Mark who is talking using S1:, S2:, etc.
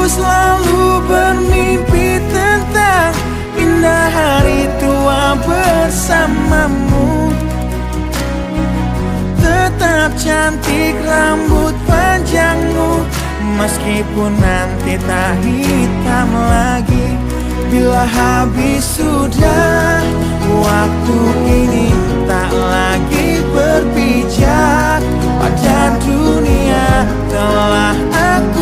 S1: selalu bermimpi tentang indah hari tua bersamamu. Tetap cantik rambut panjangmu, meskipun nanti tak hitam lagi. Bila habis sudah, waktu ini tak lagi berpijak pada dunia telah aku